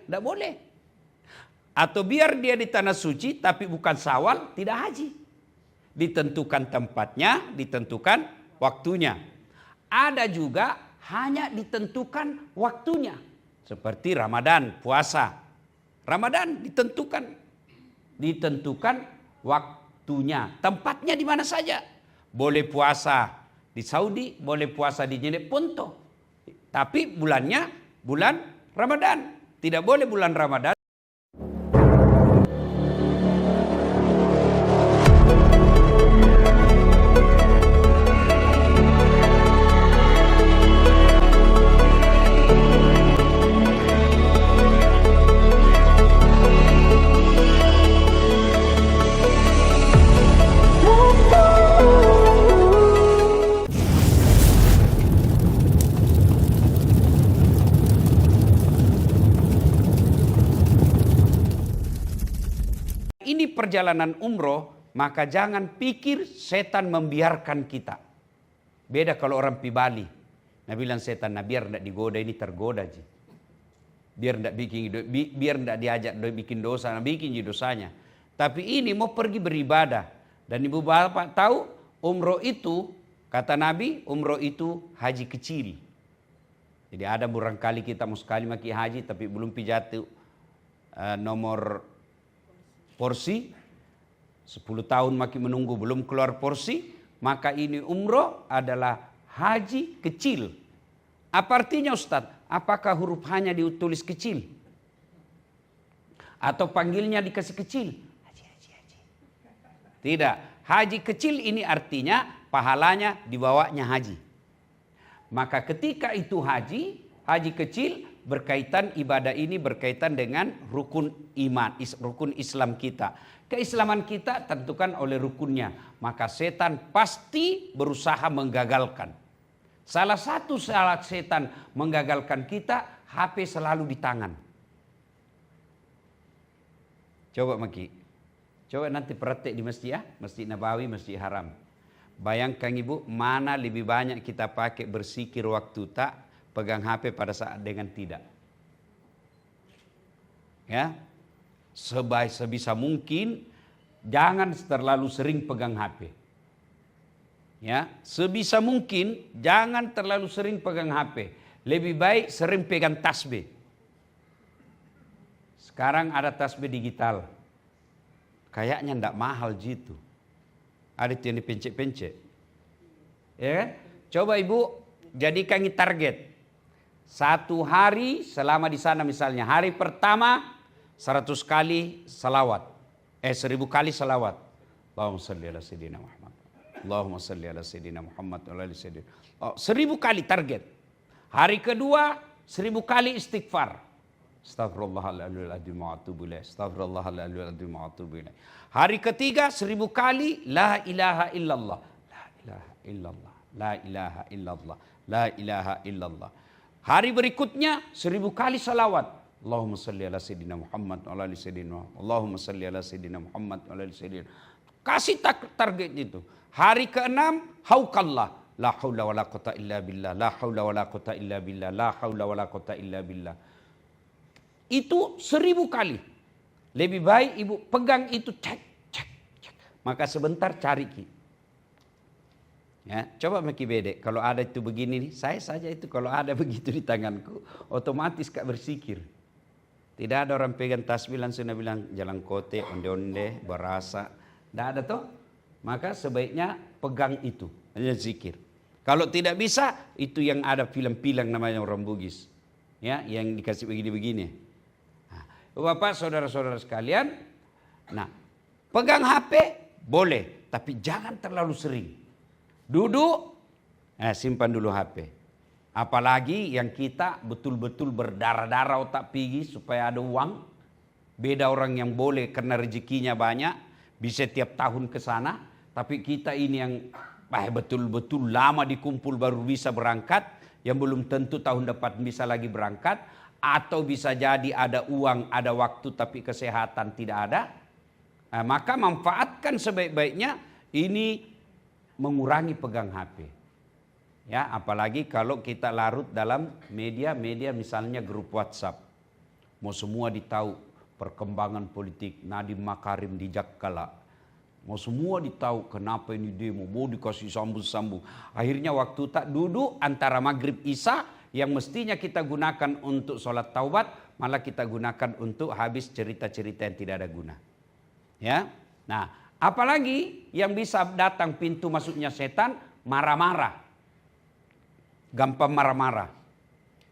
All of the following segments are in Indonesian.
tidak boleh. Atau biar dia di tanah suci tapi bukan Syawal, tidak haji. Ditentukan tempatnya, ditentukan waktunya. Ada juga hanya ditentukan waktunya. Seperti Ramadan, puasa. Ramadan ditentukan waktunya. Tempatnya di mana saja. Boleh puasa di Saudi, boleh puasa di Jeddah Ponto. Tapi bulannya bulan Ramadan. Tidak boleh bulan Ramadan. Ini perjalanan umroh, maka jangan pikir setan membiarkan kita. Beda kalau orang pi Bali. Nah bilang setan, nah biar tidak digoda, ini tergoda ji. Biar tidak diajak bikin dosa, nah bikin dosanya. Tapi ini mau pergi beribadah. Dan ibu bapak tahu umroh itu, kata Nabi, umroh itu haji kecil. Jadi ada barangkali kita mau sekali maki haji tapi belum pijatu nomor porsi, 10 tahun makin menunggu belum keluar porsi, maka ini umroh adalah haji kecil. Apa artinya Ustadz? Apakah huruf hanya ditulis kecil? Atau panggilnya dikasih kecil? Haji. Tidak, haji kecil ini artinya pahalanya dibawanya haji. Maka ketika itu haji kecil, berkaitan ibadah ini berkaitan dengan rukun iman, rukun Islam kita. Keislaman kita tentukan oleh rukunnya. Maka setan pasti berusaha menggagalkan. Salah satu setan menggagalkan kita, HP selalu di tangan. Coba Maki. Coba nanti praktek di masjid ya. Masjid Nabawi, Masjid Haram. Bayangkan ibu, mana lebih banyak kita pakai bersikir waktu tak pegang HP pada saat dengan tidak. Ya, sebisa mungkin jangan terlalu sering pegang HP. Ya, sebisa mungkin jangan terlalu sering pegang HP. Lebih baik sering pegang tasbih. Sekarang ada tasbih digital. Kayaknya ndak mahal gitu. Ada yang dipencet-pencet. Ya kan? Coba ibu jadikan target. 1 hari selama di sana misalnya. Hari pertama 100 kali salawat. 1000 kali salawat. Allahumma salli ala sayyidina Muhammad. Allahumma salli ala sayyidina Muhammad. 1000 kali target. Hari kedua 1000 kali istighfar. Astaghfirullahaladzim wa atubu ilaih. Astaghfirullahaladzim wa atubu ilaih. Hari ketiga 1000 kali la ilaha illallah. La ilaha illallah. La ilaha illallah. La ilaha illallah. Hari berikutnya 1000 kali salawat. Allahumma salli ala sayyidina Muhammad wa ala ali sayyidina Muhammad. Allahumma salli ala sayyidina Muhammad wa ala ali sayyidina. Kasih target itu. Hari ke-6 haukallah. La haula wala quwata illa billah. La haula wala quwata illa billah. La haula wala quwata illa billah. Itu 1000 kali. Lebih baik ibu pegang itu cek. Maka sebentar cari ki. Ya, coba Maki bedek. Kalau ada itu begini nih, saya saja itu kalau ada begitu di tanganku, otomatis kak bersikir. Tidak ada orang pegang tasbih langsung bilang jalan kote, onde-onde, berasa. Tidak ada toh. Maka sebaiknya pegang itu, hanya zikir. Kalau tidak bisa, itu yang ada film-film namanya orang Bugis. Ya, yang dikasih begini-begini. Bapak, saudara-saudara sekalian, nah, pegang HP boleh, tapi jangan terlalu sering. Duduk, simpan dulu HP. Apalagi yang kita betul-betul berdarah-darah otak pergi supaya ada uang. Beda orang yang boleh karena rezekinya banyak, bisa tiap tahun ke sana. Tapi kita ini yang betul-betul lama dikumpul baru bisa berangkat, yang belum tentu tahun depan bisa lagi berangkat. Atau bisa jadi ada uang, ada waktu tapi kesehatan tidak ada. Maka manfaatkan sebaik-baiknya ini mengurangi pegang HP. Ya, apalagi kalau kita larut dalam media misalnya grup WhatsApp. Mau semua ditahu perkembangan politik Nadiem Makarim di Jakkala. Mau semua ditahu kenapa ini demo, mau dikasih sambung-sambung. Akhirnya waktu tak duduk antara maghrib isya yang mestinya kita gunakan untuk sholat taubat, malah kita gunakan untuk habis cerita-cerita yang tidak ada guna. Ya, nah apalagi yang bisa datang pintu masuknya setan, marah-marah. Gampang marah-marah.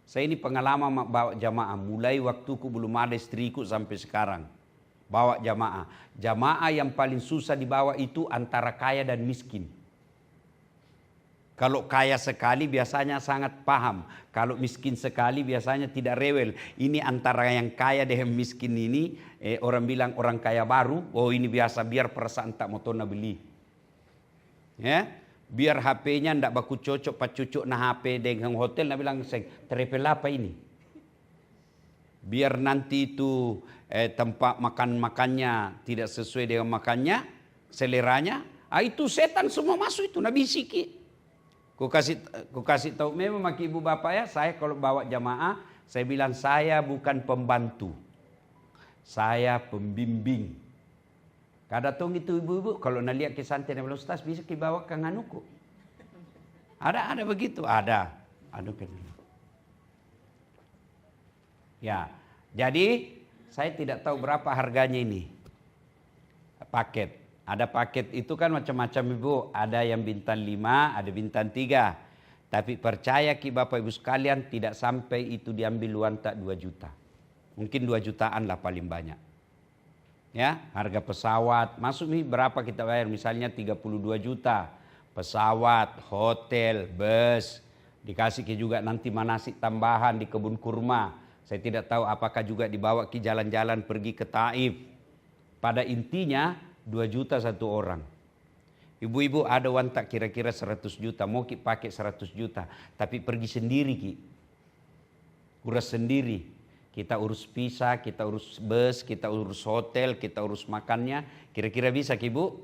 Saya ini pengalaman bawa jamaah, mulai waktuku belum ada istriku sampai sekarang. Bawa jamaah. Jamaah yang paling susah dibawa itu antara kaya dan miskin. Kalau kaya sekali biasanya sangat paham. Kalau miskin sekali biasanya tidak rewel. Ini antara yang kaya dengan miskin ini, orang bilang orang kaya baru, oh ini biasa, biar perasaan tak mau tona beli. Ya. Biar HP-nya ndak baku cocok pacucuk na HP dengan hotel, nak bilang travel apa ini? Biar nanti itu tempat makannya tidak sesuai dengan makannya, seleranya, itu setan semua masuk itu, nabi siki. Ku kasih tahu memang maki ibu bapak ya, saya kalau bawa jamaah, saya bilang saya bukan pembantu, saya pembimbing. Kadang itu ibu-ibu kalau nak lihat kisah santai dan ustaz bisa dibawa ke nganuku. Ada begitu, ada. Ya, jadi saya tidak tahu berapa harganya ini paket. Ada paket itu kan macam-macam ibu. Ada yang bintang 5, ada bintang 3. Tapi percaya ki bapak ibu sekalian tidak sampai itu diambil uang tak 2 juta. Mungkin 2 jutaan lah paling banyak. Ya, harga pesawat masuk nih berapa kita bayar, misalnya 32 juta. Pesawat, hotel, bus, dikasih ke juga nanti manasik tambahan di kebun kurma. Saya tidak tahu apakah juga dibawa ke jalan-jalan pergi ke Taif. Pada intinya 2 juta satu orang. Ibu-ibu ada uang tak kira-kira 100 juta, mau ki pakai 100 juta, tapi pergi sendiri ki. Urus sendiri. Kita urus visa, kita urus bus, kita urus hotel, kita urus makannya. Kira-kira bisa ki Bu?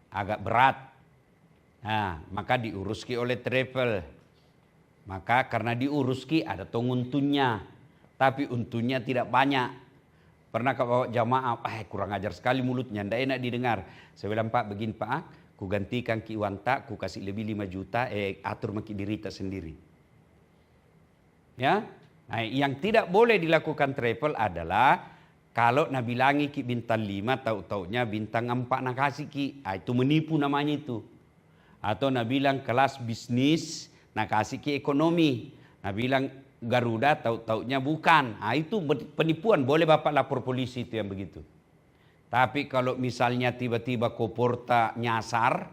Agak berat. Nah, maka diurus ki oleh travel. Maka karena diurus ki ada tong untunnya. Tapi untunnya tidak banyak. Pernah kalau bawa jamaah, kurang ajar sekali mulutnya, tidak enak didengar. Saya bilang Pak, begini Pak, ku gantikan ki uang tak, ku kasih lebih 5 juta, atur maki dirita sendiri. Ya. Nah, yang tidak boleh dilakukan travel adalah kalau nak bilangi ki bintang 5, tahu-taunya bintang 4 nak kasih ki. Itu menipu namanya itu. Atau nak bilang kelas bisnis, nak kasih ki ekonomi. Nak bilang Garuda, tahu-taunya bukan. Itu penipuan, boleh bapak lapor polisi itu yang begitu. Tapi kalau misalnya tiba-tiba koporta nyasar,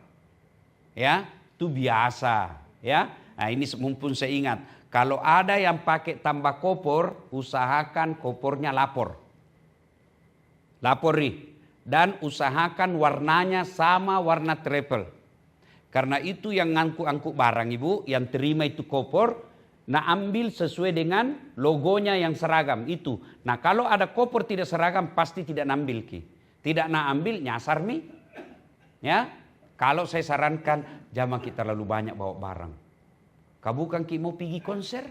ya, itu biasa. Ya, nah ini mumpun saya ingat. Kalau ada yang pakai tambah kopor, usahakan kopornya lapor. Lapori. Dan usahakan warnanya sama warna travel. Karena itu yang ngangkuk-angkuk barang ibu, yang terima itu kopor, nah ambil sesuai dengan logonya yang seragam itu. Nah kalau ada kopor tidak seragam, pasti tidak nambil ki. Tidak nak ambil, nyasar nih. Ya, kalau saya sarankan, jangan kita terlalu banyak bawa barang. Kau bukan ki mau pergi konser,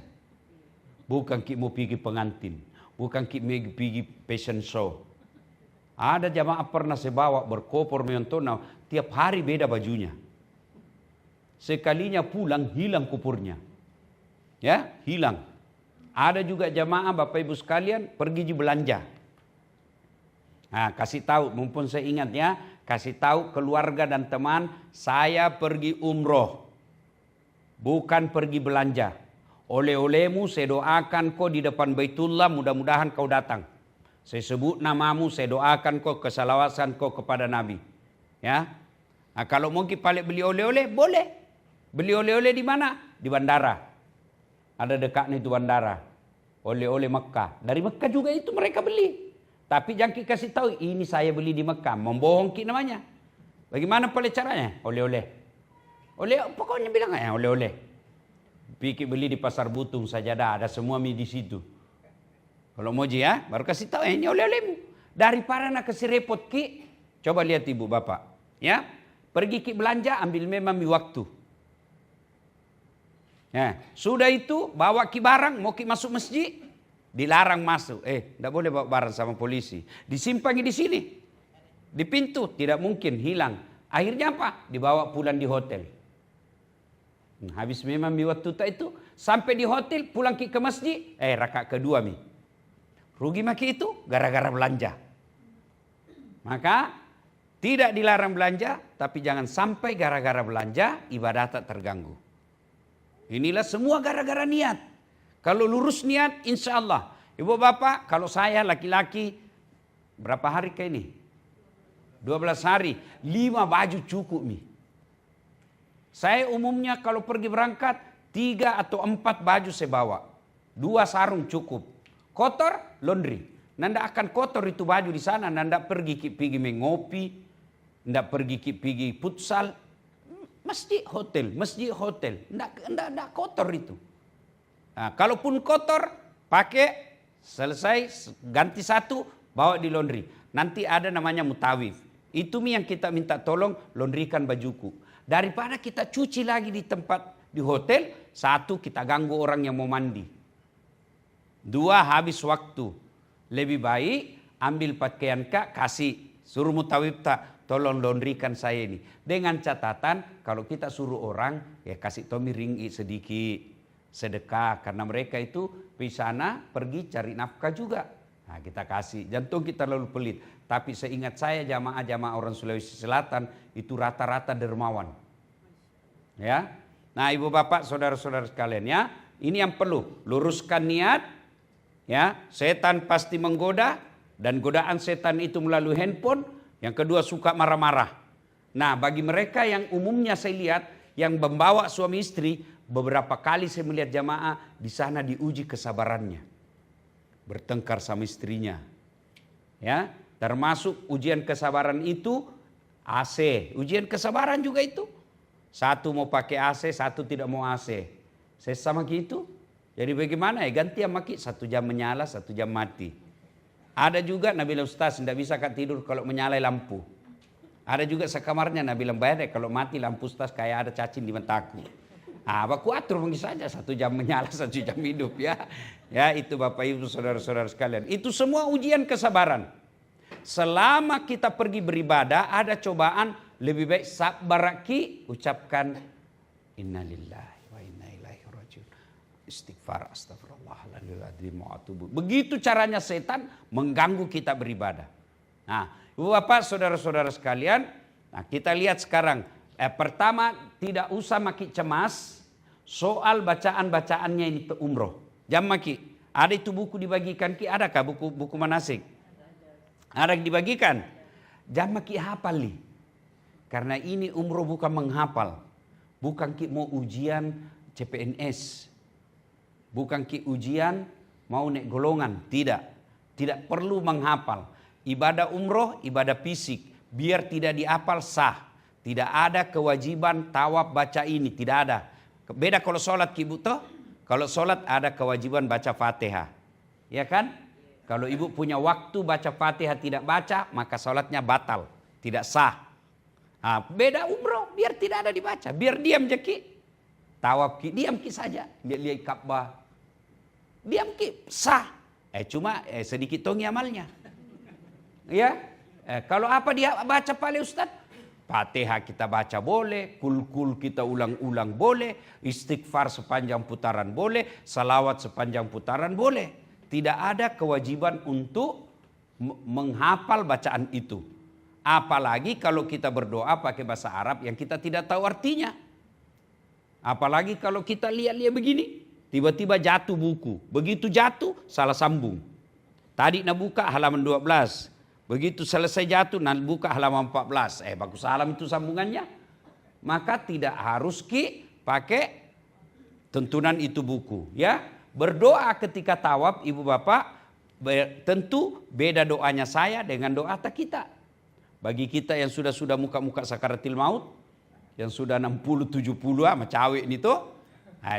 bukan ki mau pergi pengantin, bukan ki mau pergi fashion show. Ada jamaah pernah saya bawa berkopor menyontona, tiap hari beda bajunya. Sekalinya pulang hilang kopornya, ya hilang. Ada juga jamaah bapak ibu sekalian pergi belanja. Nah, kasih tahu, mumpun saya ingat ya, kasih tahu keluarga dan teman, saya pergi umroh. Bukan pergi belanja. Oleh-olehmu saya doakan kau di depan Baitullah, mudah-mudahan kau datang. Saya sebut namamu, saya doakan kau, kesalawasan kau kepada Nabi. Ya. Nah, kalau mungkin balik beli oleh-oleh, boleh. Beli oleh-oleh di mana? Di bandara. Ada dekatnya itu bandara. Oleh-oleh Mekah. Dari Mekah juga itu mereka beli. Tapi jangan kasih tahu, ini saya beli di Mekah. Membohong ki namanya. Bagaimana pula caranya? Oleh-oleh. Pokoknya bilang ya oleh-oleh. Pikir beli di pasar Butung saja ada semua mie di situ. Kalau mau ya, baru kasih tahu ini oleh-olehmu. Daripada nak kasih repot ki, coba lihat ibu bapak, ya pergi ki belanja ambil memang mie waktu. Ya, sudah itu bawa ki barang mau ki masuk masjid, dilarang masuk. Tidak boleh bawa barang sama polisi. Disimpangi di sini. Di pintu, tidak mungkin hilang. Akhirnya apa? Dibawa pulang di hotel. Habis memang mi waktu itu, sampai di hotel, pulang ke masjid, rakaat kedua mi. Rugi maki itu gara-gara belanja. Maka tidak dilarang belanja, tapi jangan sampai gara-gara belanja ibadah tak terganggu. Inilah semua gara-gara niat. Kalau lurus niat, insya Allah. Ibu bapak, kalau saya laki-laki, berapa hari ke ini? 12 hari, 5 baju cukup mi. Saya umumnya kalau pergi berangkat, 3 atau 4 baju saya bawa. 2 sarung cukup. Kotor, laundry. Nanda akan kotor itu baju di sana, nanda pergi mengopi, nanda pergi futsal, masjid hotel, nanda kotor itu. Nah, kalaupun kotor, pakai, selesai, ganti satu, bawa di laundry. Nanti ada namanya mutawif. Itu yang kita minta tolong, laundrykan bajuku. Daripada kita cuci lagi di tempat, di hotel, 1 kita ganggu orang yang mau mandi. 2 habis waktu. Lebih baik ambil pakaian kak, kasih. Suruh mutawif tak, tolong laundrykan saya ini. Dengan catatan, kalau kita suruh orang, ya kasih Tommy ringi sedikit. Sedekah, karena mereka itu di sana pergi cari nafkah juga. Nah, kita kasih. Jantung kita lalu pelit. Tapi seingat saya jamaah-jamaah orang Sulawesi Selatan itu rata-rata dermawan. Ya. Nah, ibu bapak, saudara-saudara sekalian ya, ini yang perlu luruskan niat. Ya, setan pasti menggoda dan godaan setan itu melalui handphone. Yang kedua suka marah-marah. Nah, bagi mereka yang umumnya saya lihat yang membawa suami istri, beberapa kali saya melihat jamaah di sana diuji kesabarannya. Bertengkar sama istrinya. Ya, termasuk ujian kesabaran itu AC. Ujian kesabaran juga itu. 1 mau pakai AC, 1 tidak mau AC. Saya sama gitu. Jadi bagaimana ya? Ganti yang maki, 1 jam menyala, 1 jam mati. Ada juga Nabi bilang, Ustaz tidak bisa kan tidur kalau menyala lampu. Ada juga sekamarnya Nabi bilang, bayar kalau mati lampu Ustaz kayak ada cacing di mataku. Aku atur mungkin saja 1 jam menyala, 1 jam hidup ya. Ya itu Bapak Ibu saudara-saudara sekalian. Itu semua ujian kesabaran. Selama kita pergi beribadah ada cobaan, lebih baik sabaraki, ucapkan innalillahi wa inna ilaihi rajiun. Istighfar, astagfirullahaladzim wa atubu. Begitu caranya setan mengganggu kita beribadah. Nah, Ibu Bapak saudara-saudara sekalian, nah kita lihat sekarang. Pertama, tidak usah maki cemas soal bacaan-bacaannya ini umroh. Jam maki, ada itu buku dibagikan ki, adakah buku manasik? Ada yang dibagikan? Jam maki hafal nih. Karena ini umroh bukan menghafal. Bukan ki mau ujian CPNS. Bukan ki ujian mau naik golongan. Tidak. Tidak perlu menghafal. Ibadah umroh, ibadah fisik. Biar tidak dihafal sah. Tidak ada kewajiban tawaf baca ini, tidak ada. Beda kalau sholat ibu toh. Kalau sholat ada kewajiban baca Fatihah. Ya kan? Kalau ibu punya waktu baca Fatihah tidak baca, maka sholatnya batal. Tidak sah. Nah, beda umroh, biar tidak ada dibaca. Biar diam jeki. Tawaf ki, diam ki saja. Lihat Ka'bah. Diam ki, sah. Cuma sedikit tongi amalnya. Ya. Kalau apa dia baca paling Ustaz? Fatihah kita baca boleh, kul-kul kita ulang-ulang boleh, istighfar sepanjang putaran boleh, salawat sepanjang putaran boleh. Tidak ada kewajiban untuk menghafal bacaan itu. Apalagi kalau kita berdoa pakai bahasa Arab yang kita tidak tahu artinya. Apalagi kalau kita lihat-lihat begini, tiba-tiba jatuh buku. Begitu jatuh, salah sambung. Tadi nak buka halaman 12. Begitu selesai jatuh, nanti buka halaman 14. Bagus salam itu sambungannya. Maka tidak harus pakai tuntunan itu buku. Ya, berdoa ketika tawaf, ibu bapak, tentu beda doanya saya dengan doa kita. Bagi kita yang sudah muka-muka sakaratil maut, yang sudah 60-70 sama cawe ini tuh,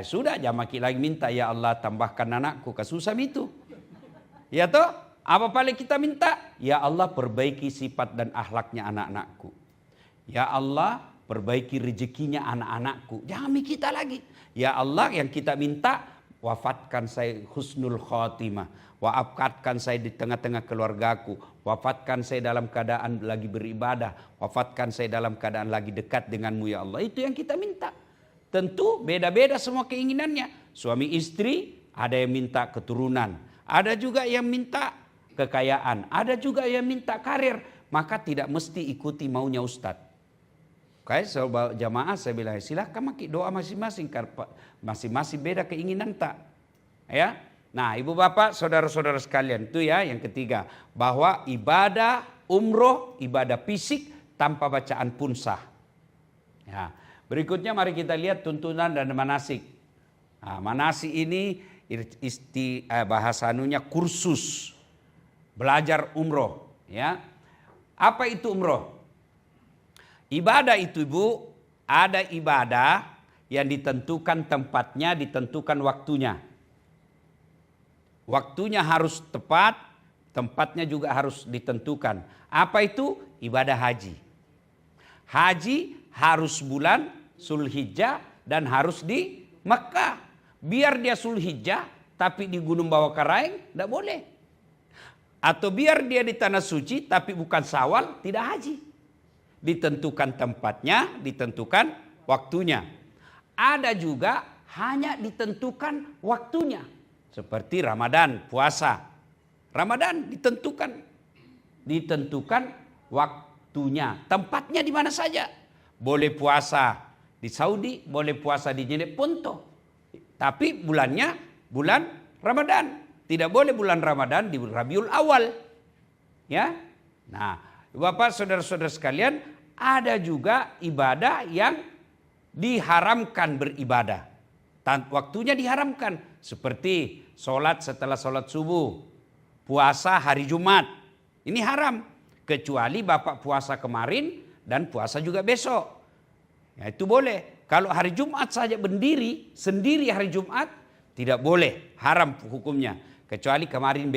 sudah jamaki lagi minta, ya Allah tambahkan anakku kasusam itu. Ya toh? Apa paling kita minta? Ya Allah perbaiki sifat dan akhlaknya anak-anakku. Ya Allah perbaiki rezekinya anak-anakku. Jangan kita lagi. Ya Allah yang kita minta wafatkan saya husnul khotimah, wafatkan saya di tengah-tengah keluargaku, wafatkan saya dalam keadaan lagi beribadah, wafatkan saya dalam keadaan lagi dekat denganmu ya Allah. Itu yang kita minta. Tentu beda-beda semua keinginannya. Suami istri ada yang minta keturunan, ada juga yang minta kekayaan, ada juga yang minta karir. Maka tidak mesti ikuti maunya Ustadz. Kayak jamaah saya bilang silahkan maki doa masing-masing, masing-masing beda keinginan tak, ya. Nah ibu bapak saudara-saudara sekalian itu ya yang ketiga, bahwa ibadah umroh ibadah fisik tanpa bacaan pun sah. Ya. Berikutnya mari kita lihat tuntunan dan manasik. Nah, manasik ini bahasanunya kursus belajar umroh, ya. Apa itu umroh? Ibadah itu ibu, ada ibadah yang ditentukan tempatnya, ditentukan waktunya. Waktunya harus tepat, tempatnya juga harus ditentukan. Apa itu? Ibadah haji. Haji harus bulan Zulhijjah dan harus di Mekah. Biar dia Zulhijjah tapi di Gunung Bawah Karaeng, tidak boleh. Atau biar dia di Tanah Suci tapi bukan Syawal, tidak haji. Ditentukan tempatnya, ditentukan waktunya. Ada juga hanya ditentukan waktunya. Seperti Ramadan, puasa. Ramadan ditentukan waktunya. Tempatnya di mana saja. Boleh puasa di Saudi, boleh puasa di Jeddah Ponto. Tapi bulannya bulan Ramadan. Tidak boleh bulan Ramadan di Rabiul Awal. Ya. Nah, Bapak saudara-saudara sekalian, ada juga ibadah yang diharamkan beribadah. Waktunya diharamkan. Seperti sholat setelah sholat subuh. Puasa hari Jumat. Ini haram. Kecuali Bapak puasa kemarin dan puasa juga besok. Ya, itu boleh. Kalau hari Jumat saja berdiri sendiri hari Jumat, tidak boleh. Haram hukumnya. Kecuali kemarin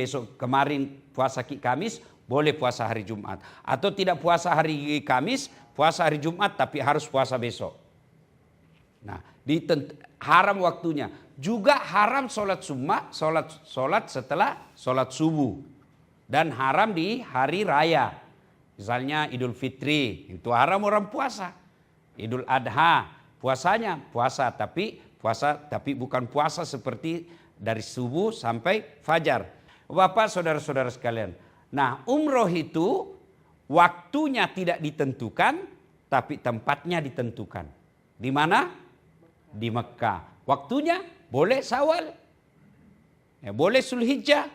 puasa Kamis, boleh puasa hari Jumat. Atau tidak puasa hari Kamis, puasa hari Jumat tapi harus puasa besok. Nah, haram waktunya. Juga haram sholat setelah sholat subuh. Dan haram di hari raya. Misalnya Idul Fitri, itu haram orang puasa. Idul Adha, puasa tapi bukan puasa seperti dari subuh sampai fajar. Bapak saudara-saudara sekalian. Nah, umroh itu waktunya tidak ditentukan tapi tempatnya ditentukan. Di mana? Di Mekah. Waktunya boleh Syawal. Ya, boleh Zulhijjah.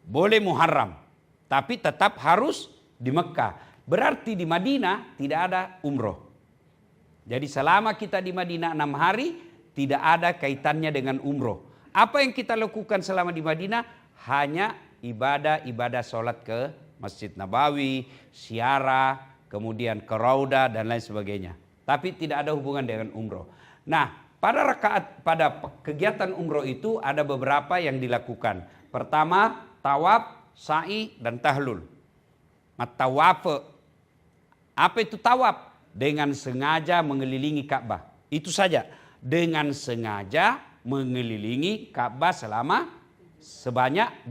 Boleh Muharram. Tapi tetap harus di Mekah. Berarti di Madinah tidak ada umroh. Jadi selama kita di Madinah 6 hari tidak ada kaitannya dengan umroh. Apa yang kita lakukan selama di Madinah? Hanya ibadah sholat ke Masjid Nabawi, ziarah, kemudian ke Raudah dan lain sebagainya. Tapi tidak ada hubungan dengan umroh. Nah, pada kegiatan umroh itu ada beberapa yang dilakukan. Pertama, tawaf, sa'i, dan tahlul. Tawaf. Apa itu tawaf? Dengan sengaja mengelilingi Ka'bah. Itu saja. Dengan sengaja mengelilingi Ka'bah sebanyak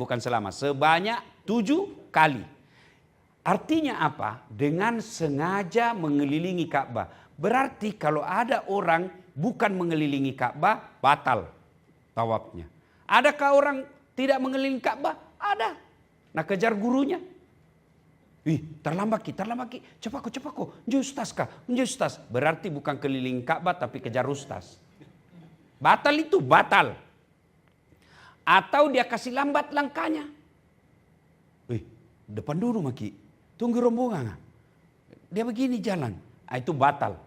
7 kali. Artinya apa? Dengan sengaja mengelilingi Ka'bah. Berarti kalau ada orang bukan mengelilingi Ka'bah, batal tawafnya. Adakah orang tidak mengelilingi Ka'bah? Ada. Nah, kejar gurunya. Terlambat ki. Cepat ko. Ustaz. Berarti bukan keliling Ka'bah tapi kejar ustaz. Batal itu batal. Atau dia kasih lambat langkahnya. Depan dulu maki. Tunggu rombongan. Dia begini jalan. Itu batal.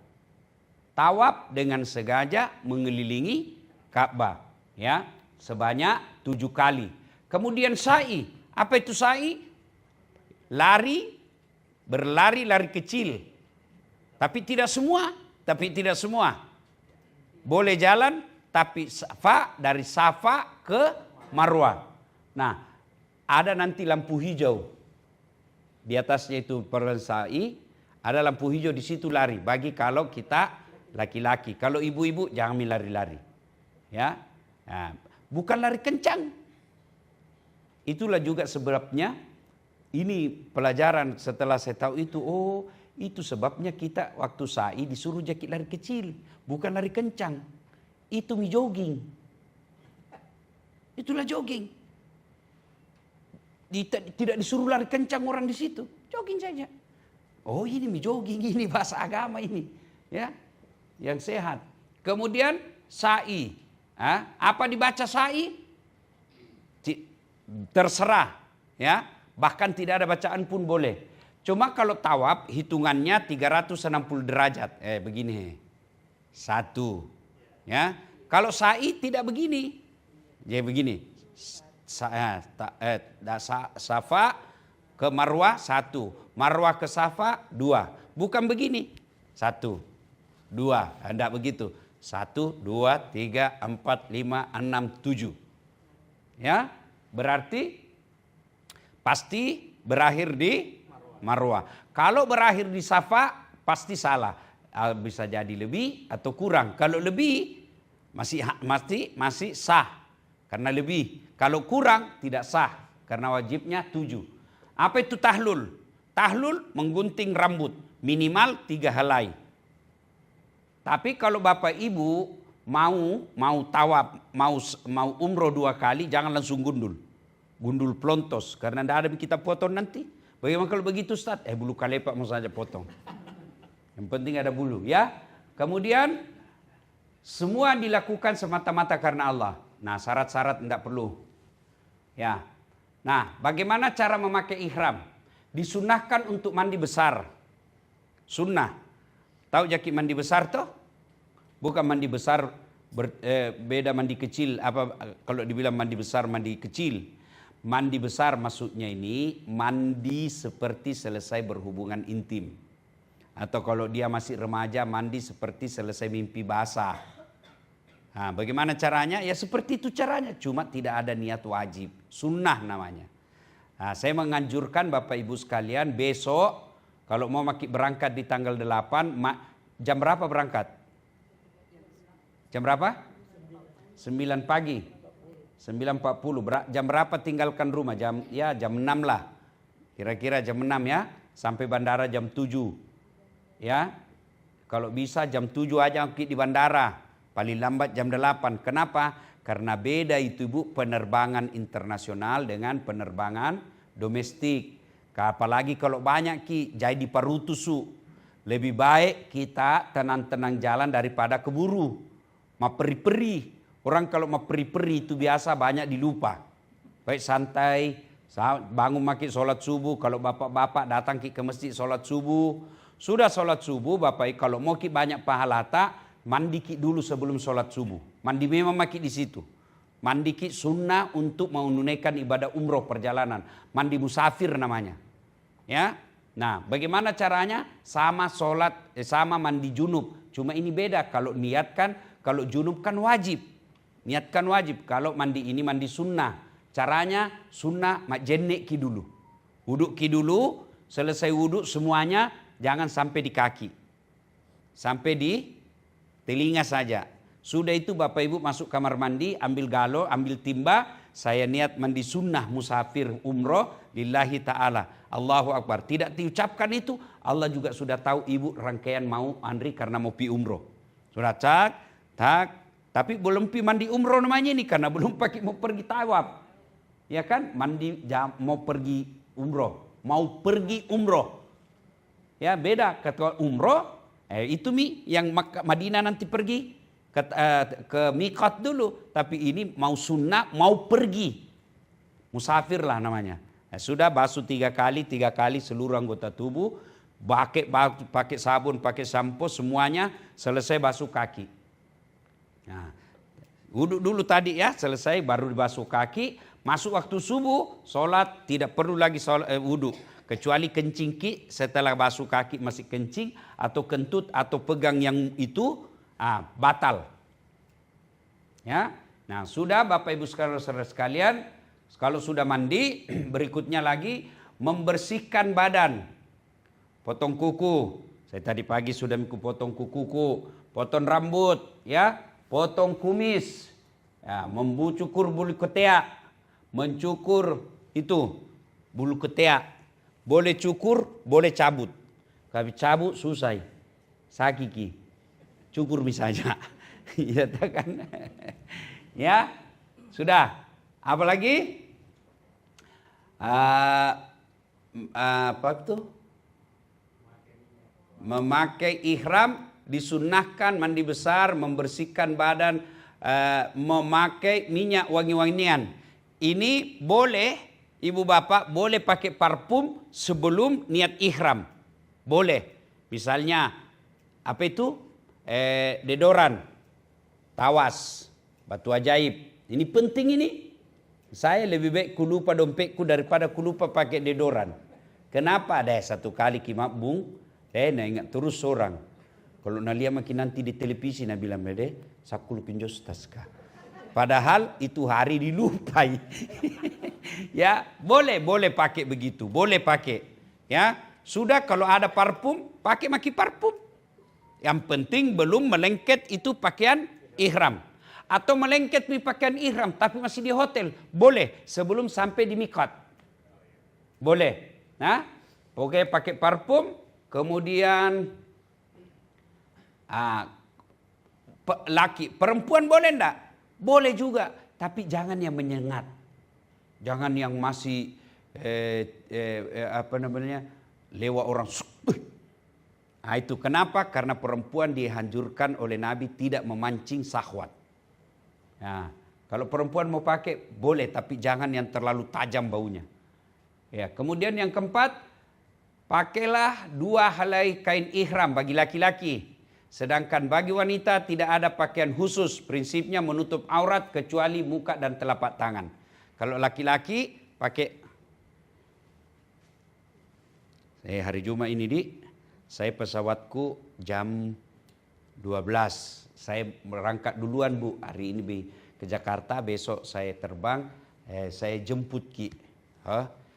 Tawaf dengan sengaja mengelilingi Ka'bah. Ya, sebanyak 7 kali. Kemudian sa'i. Apa itu sa'i? Berlari kecil. Tapi tidak semua. Boleh jalan tapi dari Safa ke Marwah. Nah, ada nanti lampu hijau. Di atasnya itu sa'i, ada lampu hijau di situ lari. Bagi kalau kita laki-laki. Kalau ibu-ibu jangan lari-lari. Ya. Nah, bukan lari kencang. Itulah juga sebabnya ini pelajaran setelah saya tahu itu, oh itu sebabnya kita waktu sa'i disuruh jakit lari kecil, bukan lari kencang. Itu jogging. Itulah jogging. Tidak disuruh lari kencang orang di situ, jogging saja. Oh ini jogging, ini bahasa agama ini, ya, yang sehat. Kemudian sa'i, apa dibaca sa'i? Terserah, ya. Bahkan tidak ada bacaan pun boleh. Cuma kalau tawaf hitungannya 360 derajat. Begini. 1. Ya. Kalau sa'i tidak begini. Ya begini. Safa ke Marwah 1. Marwah ke Safa 2. Bukan begini. 1, 2. Tidak begitu. 1, 2, 3, 4, 5, 6, 7. Ya. Berarti pasti berakhir di Marwah. Kalau berakhir di Safa pasti salah. Bisa jadi lebih atau kurang. Kalau lebih masih sah karena lebih. Kalau kurang tidak sah karena wajibnya 7. Apa itu tahlul? Tahlul menggunting rambut minimal 3 helai. Tapi kalau Bapak Ibu mau tawaf, mau umroh 2 kali, jangan langsung gundul plontos, karena tidak ada kita potong nanti. Bagaimana kalau begitu Ustaz? Bulu kalepak mau saja potong. Yang penting ada bulu, ya. Kemudian semua dilakukan semata-mata karena Allah. Nah, syarat-syarat tidak perlu. Ya. Nah, bagaimana cara memakai ihram? Disunahkan untuk mandi besar. Sunnah. Tahu jakit mandi besar toh? Bukan mandi besar beda mandi kecil. Apa kalau dibilang mandi besar, mandi kecil? Mandi besar maksudnya ini mandi seperti selesai berhubungan intim. Atau kalau dia masih remaja, mandi seperti selesai mimpi basah. Nah, bagaimana caranya? Ya seperti itu caranya. Cuma tidak ada niat wajib. Sunnah namanya. Nah, saya menganjurkan Bapak Ibu sekalian besok kalau mau berangkat di tanggal 8, jam berapa berangkat? Jam berapa? 9 pagi. 9.40. Jam berapa tinggalkan rumah? Jam 6 lah. Kira-kira jam 6 ya. Sampai bandara jam 7. Ya. Kalau bisa jam 7 aja di bandara. Paling lambat jam 8. Kenapa? Karena beda itu Bu penerbangan internasional dengan penerbangan domestik. Apalagi kalau banyak jadi parutusu. Lebih baik kita tenang-tenang jalan daripada keburu. Peri-peri. Orang kalau mau peri-peri itu biasa banyak dilupa. Baik santai, bangun maki sholat subuh. Kalau bapak-bapak datang ke masjid sholat subuh. Sudah sholat subuh bapak kalau mau banyak pahala mandi dulu sebelum sholat subuh. Mandi memang maki di situ. Mandi sunnah untuk menunaikan ibadah umroh perjalanan. Mandi musafir namanya. Ya. Nah bagaimana caranya? Sama sholat, sama mandi junub. Cuma ini beda kalau niatkan, kalau junub kan wajib. Niatkan wajib. Kalau mandi ini mandi sunnah. Caranya sunnah jenek dulu. Wuduk dulu. Selesai wuduk semuanya. Jangan sampai di kaki. Sampai di telinga saja. Sudah itu Bapak Ibu masuk kamar mandi. Ambil galon, ambil timba. Saya niat mandi sunnah musafir umroh. Lillahi ta'ala. Allahu Akbar. Tidak diucapkan itu. Allah juga sudah tahu ibu rangkaian mau Andri karena mau pi umroh. Sudah tak. Tapi belum mandi umroh namanya ini karena belum mau pergi tawaf. Ya kan? Mau pergi umroh. Ya beda kata umroh. Itu yang Madinah nanti pergi ke miqat dulu. Tapi ini mau sunnah, mau pergi. Musafir lah namanya. Sudah basuh 3 kali seluruh anggota tubuh. Pakai sabun, pakai sampo semuanya selesai basuh kaki. Nah, wuduk dulu tadi ya, selesai baru dibasuh kaki. Masuk waktu subuh, sholat tidak perlu lagi wuduk. Kecuali kencing setelah basuh kaki masih kencing atau kentut atau pegang yang itu batal. Ya, nah sudah Bapak Ibu saudara sekalian, kalau sudah mandi, berikutnya lagi membersihkan badan. Potong kuku. Saya tadi pagi sudah potong kukuku, potong rambut, ya. Potong kumis, Ya, membucukur bulu ketiak, mencukur itu bulu ketiak. Boleh cukur, boleh cabut. Tapi cabut susah. Sakiki. Cukur misalnya. Ya kan? Ya, sudah. Apalagi? Apa itu? Memakai ihram, disunnahkan mandi besar, membersihkan badan, memakai minyak wangi-wangian. Ini boleh, ibu bapak boleh pakai parfum sebelum niat ihram. Boleh. Misalnya apa itu? Deodoran, tawas, batu ajaib. Ini penting ini. Saya lebih baik ku lupa dompetku daripada ku lupa pakai deodoran. Kenapa? Ada satu kali kimak bung, nak ingat terus orang. Kalau nak lihat makin nanti di televisi nak bilang sakul pinjos taska. Padahal itu hari dilupai. Ya, boleh pakai begitu, boleh pakai. Ya, sudah kalau ada parfum, pakai maki parfum. Yang penting belum melengket itu pakaian ihram. Atau melengket pakaian ihram tapi masih di hotel. Boleh sebelum sampai di miqat. Boleh. Nah, pokoknya pakai parfum. Kemudian laki, perempuan boleh enggak? Boleh juga. Tapi jangan yang menyengat. Jangan yang masih lewat orang. Nah, itu kenapa? Karena perempuan dianjurkan oleh Nabi tidak memancing syahwat. Nah, kalau perempuan mau pakai boleh, tapi jangan yang terlalu tajam baunya. Ya, kemudian yang keempat, pakailah 2 helai kain ihram bagi laki-laki. Sedangkan bagi wanita tidak ada pakaian khusus, prinsipnya menutup aurat kecuali muka dan telapak tangan. Kalau laki-laki pakai, hari Jumat ini saya pesawatku jam 12. Saya berangkat duluan Bu. Hari ini ke Jakarta, besok saya terbang. Saya jemput Ki.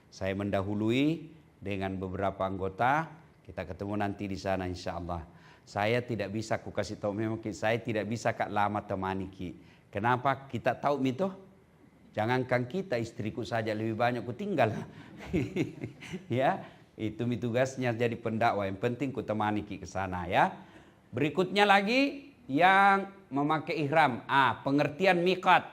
Saya mendahului dengan beberapa anggota. Kita ketemu nanti di sana insya Allah. Saya tidak bisa, aku kasih tahu memang Ki, saya tidak bisa Kak lama temani Ki. Kenapa? Kita tahu itu. Jangankan kita, istriku saja lebih banyak ku tinggal. Ya. Itu tugasnya jadi pendakwah. Yang penting ku temani Ki ke sana ya. Berikutnya lagi yang memakai ihram. Pengertian miqat.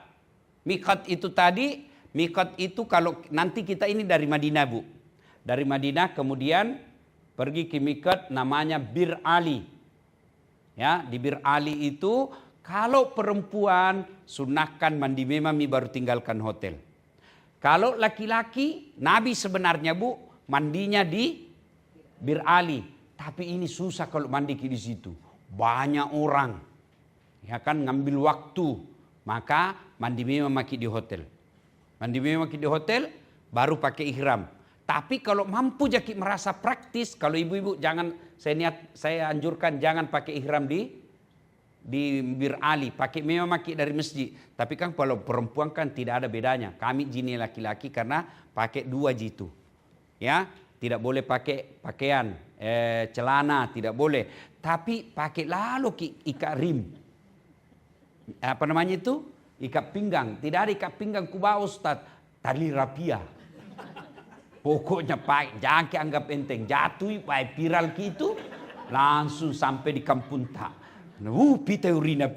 Miqat itu tadi, miqat itu kalau nanti kita ini dari Madinah Bu. Dari Madinah kemudian pergi ke miqat namanya Bir Ali. Ya, di Bir Ali itu kalau perempuan sunahkan mandi memami baru tinggalkan hotel. Kalau laki-laki, Nabi sebenarnya Bu mandinya di Bir Ali, tapi ini susah kalau mandi di situ. Banyak orang, ya kan ngambil waktu, maka mandi memaki di hotel. Mandi memaki di hotel, baru pakai ihram. Tapi kalau mampu jadi merasa praktis, kalau ibu-ibu jangan, saya anjurkan jangan pakai ihram di Bir Ali, pakai memaki dari masjid. Tapi kan kalau perempuan kan tidak ada bedanya. Kami jini laki-laki karena pakai 2 jitu. Ya, tidak boleh pakai pakaian, celana tidak boleh. Tapi pakai lalu ikat rim. Apa namanya itu? Ikat pinggang. Tidak ada ikat pinggang kubawa Ustaz. Tali rapia. Pokoknya pakai, jangan anggap enteng. Jatuh, pakai viral gitu, langsung sampai di kampung tak. Pita urina.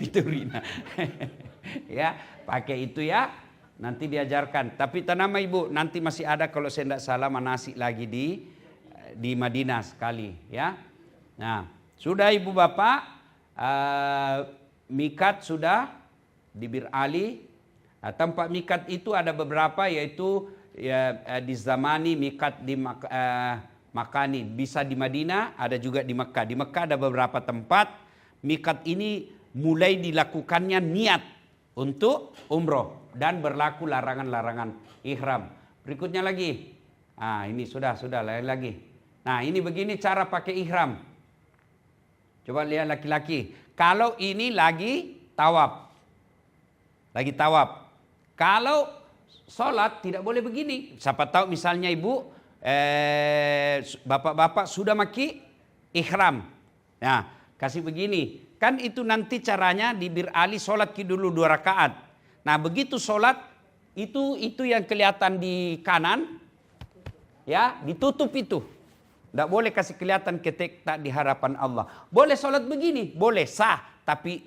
Ya, pakai itu ya. Nanti diajarkan. Tapi tanama ibu, nanti masih ada kalau saya tidak salah manasik lagi di Madinah sekali. Ya. Nah, sudah ibu bapak, mikat sudah di Bir Ali. Tempat mikat itu ada beberapa, yaitu di zamani mikat di Makani. Bisa di Madinah, ada juga di Mekah. Di Mekah ada beberapa tempat. Mikat ini mulai dilakukannya niat untuk umroh. Dan berlaku larangan-larangan ihram. Berikutnya lagi. Ini sudah lain lagi. Nah, ini begini cara pakai ihram. Coba lihat laki-laki. Kalau ini lagi tawaf. Kalau sholat tidak boleh begini. Siapa tahu misalnya ibu, bapak-bapak sudah maki ihram. Nah, kasih begini. Kan itu nanti caranya di Bir Ali sholat dulu 2 rakaat. Nah begitu sholat, itu yang kelihatan di kanan, ya ditutup itu. Tidak boleh kasih kelihatan ketika di hadapan Allah. Boleh sholat begini, boleh sah. Tapi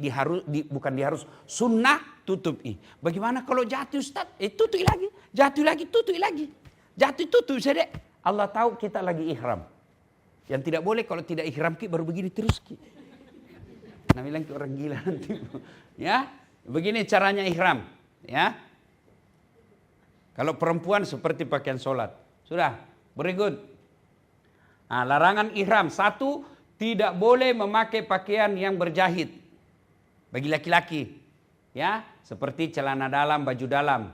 bukan diharus, sunnah tutupi. Bagaimana kalau jatuh Ustaz? Tutupi lagi, jatuh lagi, tutupi lagi. Jatuh tutup saja. Allah tahu kita lagi ihram. Yang tidak boleh kalau tidak ihram baru begini terus. Nah bilang ke orang gila nanti. Ya, begini caranya ihram. Ya, kalau perempuan seperti pakaian sholat. Sudah, berikut. Nah, larangan ihram. 1, tidak boleh memakai pakaian yang berjahit. Bagi laki-laki. Ya, seperti celana dalam, baju dalam.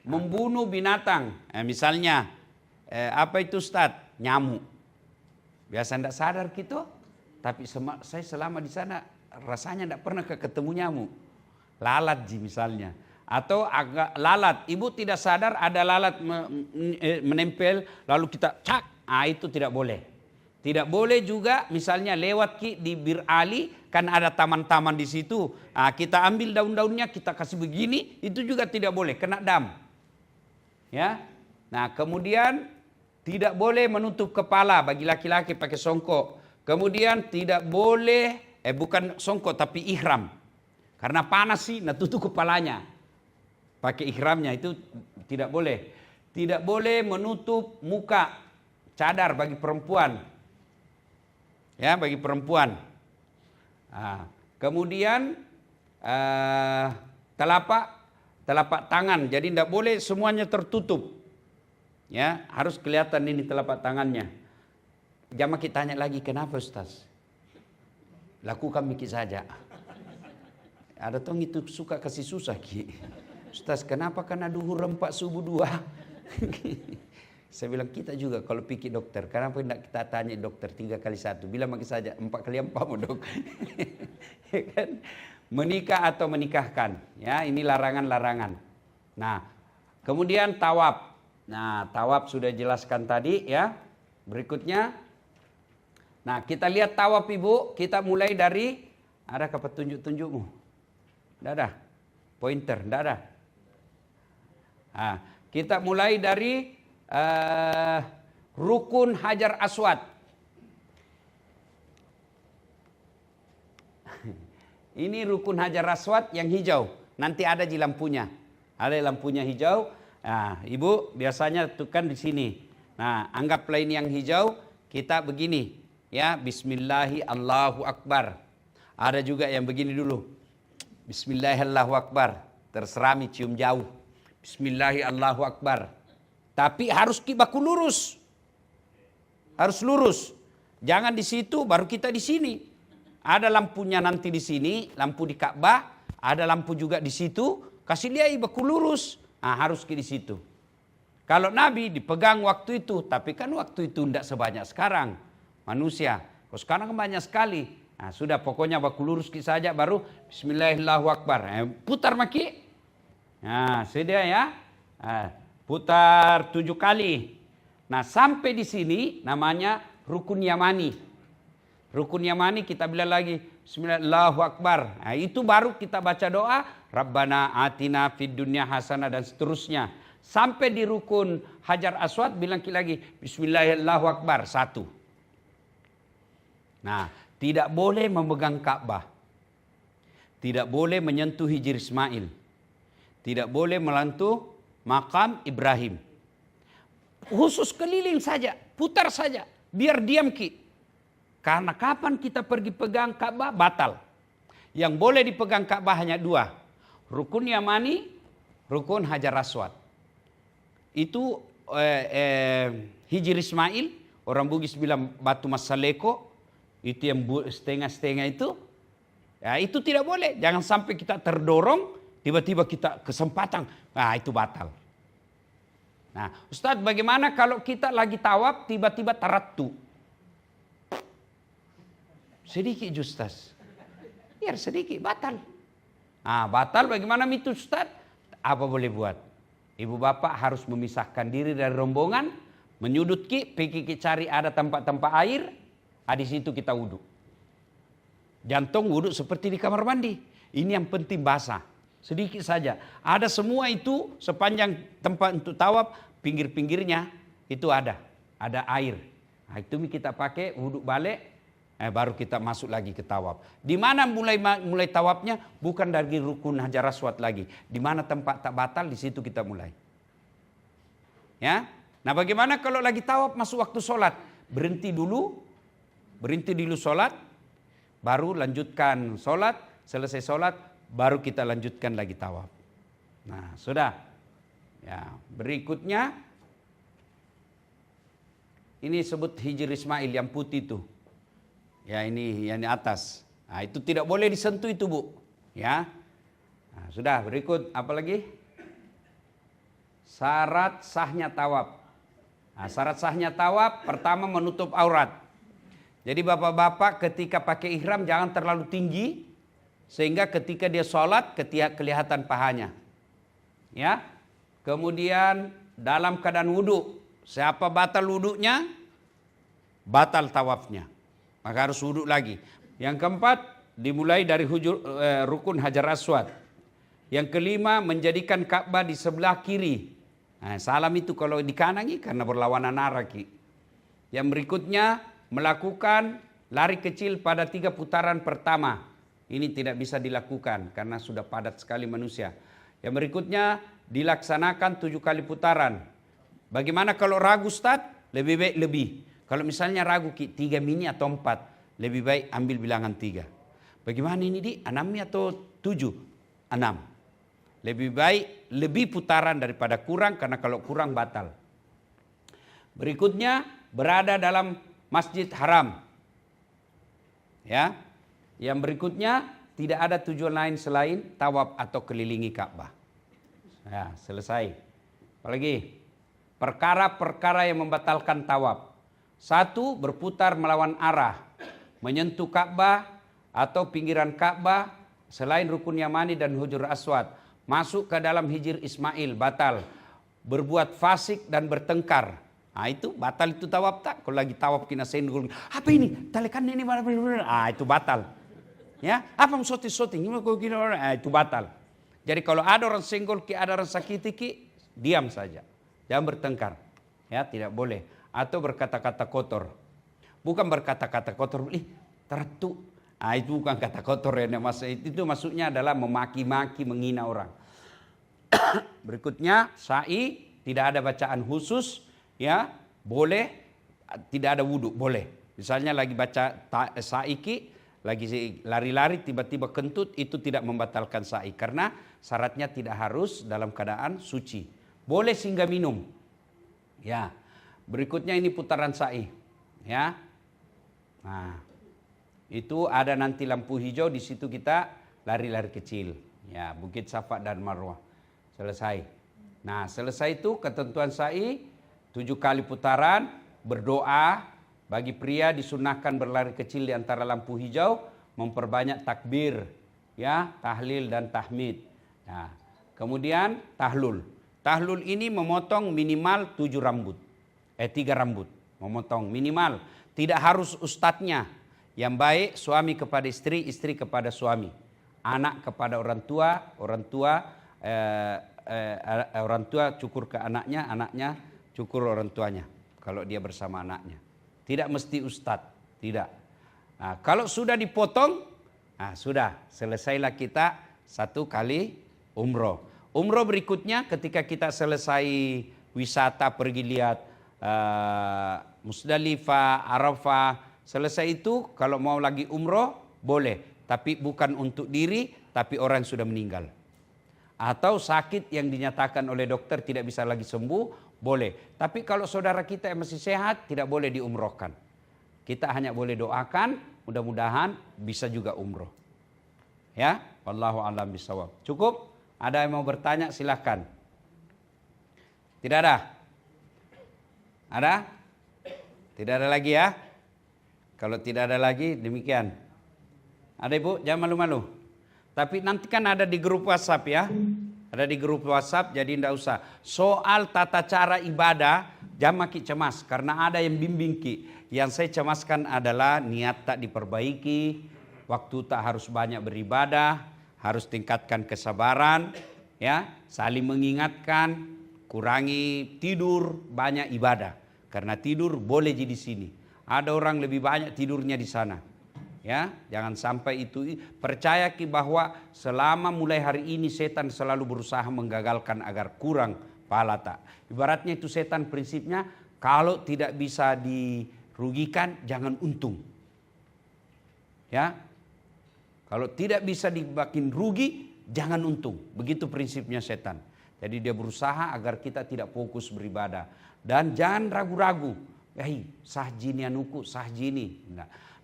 Membunuh binatang. Misalnya, apa itu Ustaz? Nyamuk. Biasa tidak sadar gitu. Tapi saya selama di sana rasanya tidak pernah ketemu nyamuk. Lalat misalnya. Atau agak lalat. Ibu tidak sadar ada lalat menempel. Lalu kita cak. Itu tidak boleh. Tidak boleh juga misalnya lewat di Bir Ali. Kan ada taman-taman di situ. Kita ambil daun-daunnya kita kasih begini. Itu juga tidak boleh. Kena dam. Ya. Nah kemudian tidak boleh menutup kepala bagi laki-laki pakai songkok. Kemudian tidak boleh, bukan songkok tapi ihram. Karena panas sih, nah tutup kepalanya. Pakai ihramnya itu tidak boleh. Tidak boleh menutup muka, cadar bagi perempuan. Ya, bagi perempuan. Kemudian telapak tangan. Jadi tidak boleh semuanya tertutup. Ya, harus kelihatan ini telapak tangannya. Jamaah kita tanya lagi, kenapa Ustaz? Lakukan mikir saja. Ada tong itu suka kasih susah Ki. Ustaz, kenapa karena duhur 4 subuh 2? Saya bilang kita juga kalau pikir dokter, kenapa tidak kita tanya dokter 3 kali 1? Bilang lagi saja 4 kali 4 mau dok. Kan? Menikah atau menikahkan, ya ini larangan-larangan. Nah, kemudian tawaf. Nah, tawaf sudah jelaskan tadi ya. Berikutnya, nah kita lihat tawaf Ibu, kita mulai dari, ada apa tunjuk-tunjukmu? Tidak ada, pointer, tidak ada. Nah, kita mulai dari rukun Hajar Aswad. Ini rukun Hajar Aswad yang hijau. Nanti ada di lampunya. Ada lampunya hijau. Nah, Ibu biasanya tuh kan di sini. Nah, anggaplah ini yang hijau. Kita begini. Ya, Bismillahi Allahu Akbar. Ada juga yang begini dulu. Bismillahi Allahu Akbar. Terserah cium jauh. Bismillahi Allahu Akbar. Tapi harus baku lurus. Harus lurus. Jangan di situ baru kita di sini. Ada lampunya nanti di sini, lampu di Ka'bah, ada lampu juga di situ, kasih dia baku lurus. Nah, harus di situ. Kalau Nabi dipegang waktu itu, tapi kan waktu itu tidak sebanyak sekarang manusia. Kalau sekarang banyak sekali. Nah, sudah pokoknya baku lurus saja baru Bismillahirrahmanirrahim. Putar maki. Nah, sudah ya. Putar 7 kali. Nah, sampai di sini namanya rukun Yamani. Rukun Yamani kita bilang lagi Bismillahirrahmanirrahim Akbar. Nah, itu baru kita baca doa Rabbana atina fid dunya hasanah dan seterusnya. Sampai di rukun Hajar Aswad bilang lagi Bismillahirrahmanirrahim Akbar 1. Nah, tidak boleh memegang Ka'bah. Tidak boleh menyentuh Hijr Ismail. Tidak boleh melantuh makam Ibrahim. Khusus keliling saja, putar saja, biar diam Ki. Karena kapan kita pergi pegang Ka'bah batal. Yang boleh dipegang Ka'bah hanya 2. Rukun Yamani, rukun Hajar Aswad. Itu Hijr Ismail, orang Bugis bilang batu masaleko, itu yang setengah-setengah itu. Ya, itu tidak boleh. Jangan sampai kita terdorong, tiba-tiba kita kesempatan. Nah, itu batal. Nah, Ustadz bagaimana kalau kita lagi tawaf tiba-tiba tarattu? Sedikit Ustadz. Biar sedikit, batal. Nah, batal bagaimana itu Ustadz? Apa boleh buat? Ibu bapak harus memisahkan diri dari rombongan, menyudut pergi cari ada tempat-tempat air, di situ kita wudhu. Jantung wudhu seperti di kamar mandi. Ini yang penting basah. Sedikit saja. Ada semua itu sepanjang tempat untuk tawaf, pinggir-pinggirnya itu ada air. Nah, itu kita pakai wudhu balik, baru kita masuk lagi ke tawaf. Di mana mulai tawafnya? Bukan dari rukun Hajar Aswad lagi. Di mana tempat tak batal, di situ kita mulai. Ya. Nah, bagaimana kalau lagi tawaf masuk waktu sholat? Berhenti dulu sholat, baru lanjutkan sholat, selesai sholat, baru kita lanjutkan lagi tawaf. Nah, sudah. Ya, berikutnya ini sebut Hijr Ismail yang putih itu. Ya, ini yang di atas. Nah, itu tidak boleh disentuh itu, Bu. Ya. Nah, sudah, berikut apa lagi? Syarat sahnya tawaf. Nah, syarat sahnya tawaf pertama menutup aurat. Jadi bapak-bapak ketika pakai ihram jangan terlalu tinggi sehingga ketika dia sholat kelihatan pahanya. Ya. Kemudian dalam keadaan wudhu, siapa batal wudhunya, batal tawafnya. Maka harus wudhu lagi. Yang keempat, dimulai dari rukun Hajar Aswad. Yang kelima, menjadikan Ka'bah di sebelah kiri. Nah, salam itu kalau di kanan karena berlawanan arah. Yang berikutnya, melakukan lari kecil pada 3 putaran pertama. Ini tidak bisa dilakukan karena sudah padat sekali manusia. Yang berikutnya dilaksanakan 7 kali putaran. Bagaimana kalau ragu Ustaz? Lebih baik lebih. Kalau misalnya ragu 3 mini atau 4, lebih baik ambil bilangan 3. Bagaimana ini di? 6 atau 7? 6. Lebih baik lebih putaran daripada kurang karena kalau kurang batal. Berikutnya berada dalam Masjid Haram. Ya. Yang berikutnya tidak ada tujuan lain selain tawaf atau kelilingi Ka'bah. Ya, selesai. Apalagi perkara-perkara yang membatalkan tawaf. 1, berputar melawan arah, menyentuh Ka'bah atau pinggiran Ka'bah selain rukun Yamani dan Hajar Aswad, masuk ke dalam Hijr Ismail batal, berbuat fasik dan bertengkar. Nah, itu batal itu tawaf tak? Kalau lagi tawaf kena senggol, apa ini? Talekan ini itu batal. Ya, apa soting-soting? Itu batal. Jadi kalau ada orang senggol ada orang sakiti diam saja. Jangan bertengkar. Ya, tidak boleh. Atau berkata-kata kotor. Bukan berkata-kata kotor, tertu. Ah, itu bukan kata kotor ya. Itu maksudnya adalah memaki-maki, menghina orang. Berikutnya, sa'i, tidak ada bacaan khusus, ya, boleh, tidak ada wudhu, boleh. Misalnya lagi baca sa'i lagi lari-lari tiba-tiba kentut, itu tidak membatalkan sa'i karena syaratnya tidak harus dalam keadaan suci. Boleh singgah minum. Ya. Berikutnya ini putaran sa'i, ya. Nah, itu ada nanti lampu hijau, di situ kita lari-lari kecil. Ya, Bukit Safa dan Marwah. Selesai. Nah, selesai itu ketentuan sa'i 7 kali putaran, berdoa. Bagi pria disunahkan berlari kecil di antara lampu hijau, memperbanyak takbir, ya, tahlil dan tahmid. Nah, kemudian tahlul. Tahlul ini memotong minimal 3 rambut. Memotong minimal. Tidak harus ustadznya. Yang baik suami kepada istri, istri kepada suami. Anak kepada orang tua cukur ke anaknya, anaknya cukur orang tuanya. Kalau dia bersama anaknya. Tidak mesti ustadz, tidak. Nah, kalau sudah dipotong, nah sudah, selesailah kita 1 kali umroh. Umroh berikutnya ketika kita selesai wisata, pergi lihat Musdalifah, Arafah, selesai itu kalau mau lagi umroh boleh. Tapi bukan untuk diri, tapi orang yang sudah meninggal. Atau sakit yang dinyatakan oleh dokter tidak bisa lagi sembuh, boleh. Tapi kalau saudara kita yang masih sehat, tidak boleh diumrohkan. Kita hanya boleh doakan, mudah-mudahan bisa juga umroh. Ya, wallahu a'lam bishawab. Cukup? Ada yang mau bertanya silahkan. Tidak ada? Ada? Tidak ada lagi ya? Kalau tidak ada lagi, demikian. Ada Ibu? Jangan malu-malu. Tapi nanti kan ada di grup WhatsApp ya. Ada di grup WhatsApp, jadi tidak usah. Soal tata cara ibadah, jangan makin cemas. Karena ada yang bimbing Ki. Yang saya cemaskan adalah niat tak diperbaiki. Waktu tak harus banyak beribadah. harus tingkatkan kesabaran, ya, saling mengingatkan, kurangi tidur, banyak ibadah. Karena tidur boleh di sini. Ada orang lebih banyak tidurnya di sana. Ya, jangan sampai itu. Percaya bahwa selama mulai hari ini setan selalu berusaha menggagalkan agar kurang pahala tak. Ibaratnya itu setan prinsipnya kalau tidak bisa dirugikan jangan untung. Ya. Kalau tidak bisa dibikin rugi jangan untung. Begitu prinsipnya setan. Jadi dia berusaha agar kita tidak fokus beribadah. Dan jangan ragu-ragu. Sah jini anuku, sah jini.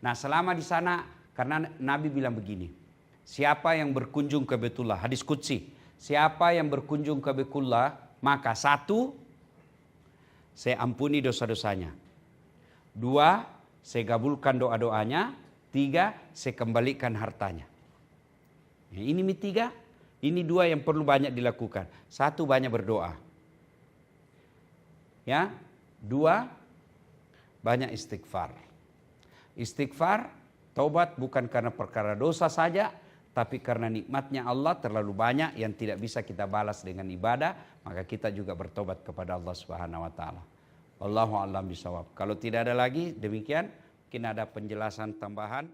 Nah selama di sana, karena Nabi bilang begini. Siapa yang berkunjung ke Baitullah, hadis qudsi. Siapa yang berkunjung ke Baitullah, maka 1, saya ampuni dosa-dosanya. 2, saya kabulkan doa-doanya. 3, saya kembalikan hartanya. Ya, ini 3. Ini 2 yang perlu banyak dilakukan. 1, banyak berdoa. Ya, 2, banyak istighfar. Istighfar, taubat bukan karena perkara dosa saja, tapi karena nikmatnya Allah terlalu banyak yang tidak bisa kita balas dengan ibadah, maka kita juga bertobat kepada Allah Subhanahu wa taala. Wallahu a'lam bishawab. Kalau tidak ada lagi, demikian. Mungkin ada penjelasan tambahan.